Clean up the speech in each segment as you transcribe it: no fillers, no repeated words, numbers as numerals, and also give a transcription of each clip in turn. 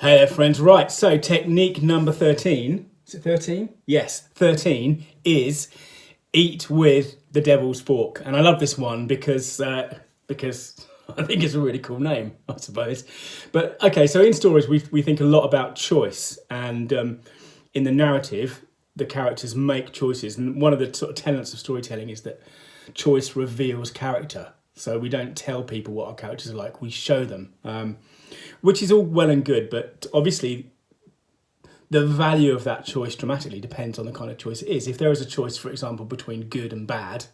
Hey there, friends. Right, so technique number 13. Is it 13? Yes, 13 is eat with the devil's fork. And I love this one because I think it's a really cool name, I suppose. But okay, so in stories, we think a lot about choice. And in the narrative, the characters make choices. And one of the sort of tenets of storytelling is that choice reveals character. So we don't tell people what our characters are like, we show them. Which is all well and good, but obviously the value of that choice dramatically depends on the kind of choice it is. If there is a choice, for example, between good and bad,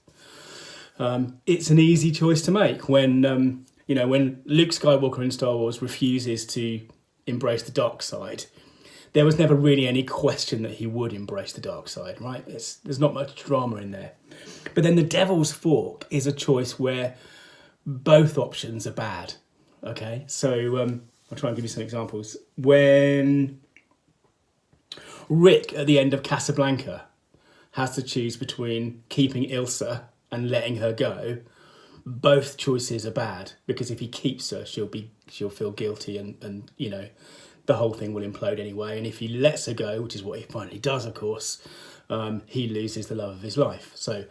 it's an easy choice to make. When when Luke Skywalker in Star Wars refuses to embrace the dark side, there was never really any question that he would embrace the dark side, right? There's not much drama in there. But then the Devil's Fork is a choice where both options are bad. Okay, so I'll try and give you some examples. When Rick, at the end of Casablanca, has to choose between keeping Ilsa and letting her go, both choices are bad, because if he keeps her, she'll feel guilty and the whole thing will implode anyway. And if he lets her go, which is what he finally does, of course, he loses the love of his life. So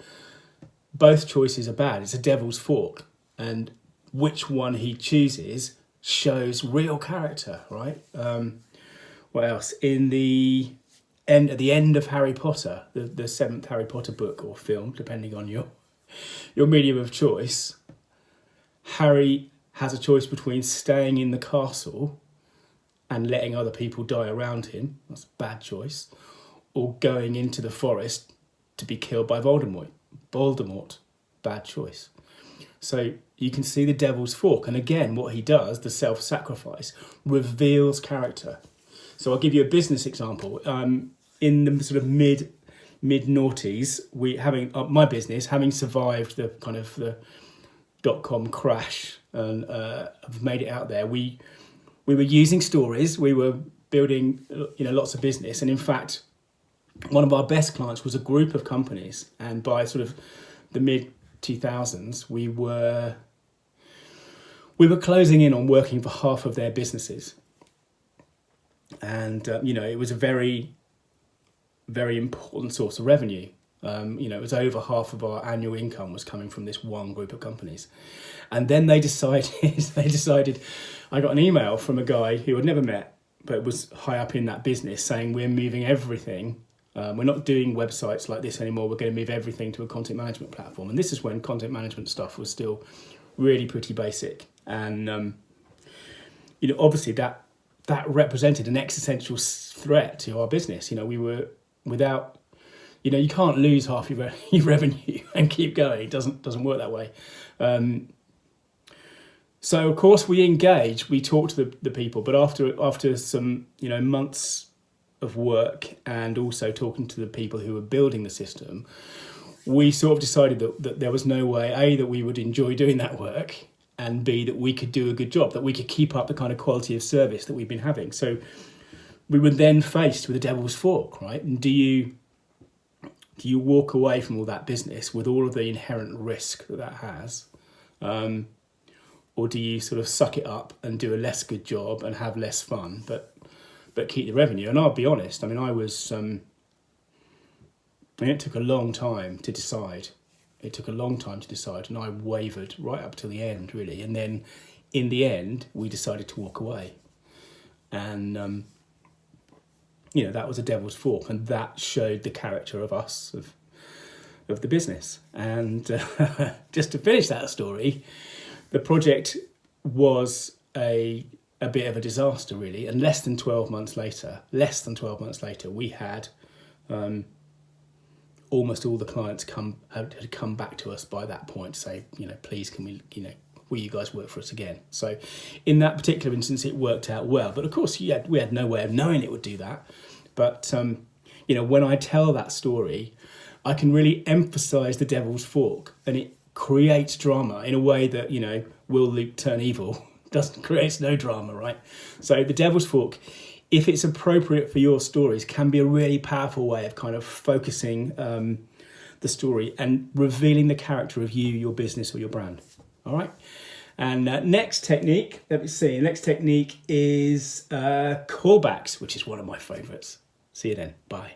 both choices are bad. It's a devil's fork. And which one he chooses shows real character, right? What else? At the end of Harry Potter, the seventh Harry Potter book or film, depending on your medium of choice, Harry has a choice between staying in the castle and letting other people die around him. That's a bad choice. Or going into the forest to be killed by Voldemort. Bad choice. So you can see the devil's fork. And again, what he does, the self-sacrifice, reveals character. So I'll give you a business example. In the sort of mid-noughties, my business, having survived the kind of the .com crash and have made it out there, we were using stories, we were building lots of business. And in fact, one of our best clients was a group of companies. And by sort of the mid-2000s, we were closing in on working for half of their businesses. And, it was a very, very important source of revenue. It was over half of our annual income was coming from this one group of companies. And then they decided, I got an email from a guy who I'd never met, but was high up in that business, saying we're moving everything. We're not doing websites like this anymore. We're going to move everything to a content management platform. And this is when content management stuff was still really pretty basic. And, obviously that represented an existential threat to our business. We were without, you can't lose half your revenue and keep going. It doesn't work that way. So of course we engage, we talk to the people, but after some, months of work and also talking to the people who were building the system, we sort of decided that there was no way, A, that we would enjoy doing that work, and B, that we could do a good job, that we could keep up the kind of quality of service that we've been having. So we were then faced with a devil's fork, right? And do you walk away from all that business with all of the inherent risk that has? Or do you sort of suck it up and do a less good job and have less fun, but keep the revenue? And I'll be honest, it took a long time to decide. And I wavered right up to the end, really. And then in the end, we decided to walk away. And, that was a devil's fork. And that showed the character of us, of the business. And just to finish that story, the project was a bit of a disaster, really. And less than 12 months later, we had almost all the clients had come back to us by that point to say, please, can we, will you guys work for us again? So in that particular instance, it worked out well. But of course, we had no way of knowing it would do that. But, when I tell that story, I can really emphasize the devil's fork, and it creates drama in a way that, will Luke turn evil? Creates no drama, right? So the devil's fork, if it's appropriate for your stories, can be a really powerful way of kind of focusing the story and revealing the character of you, your business, or your brand. All right? And next technique, let me see, next technique is callbacks, which is one of my favourites. See you then. Bye.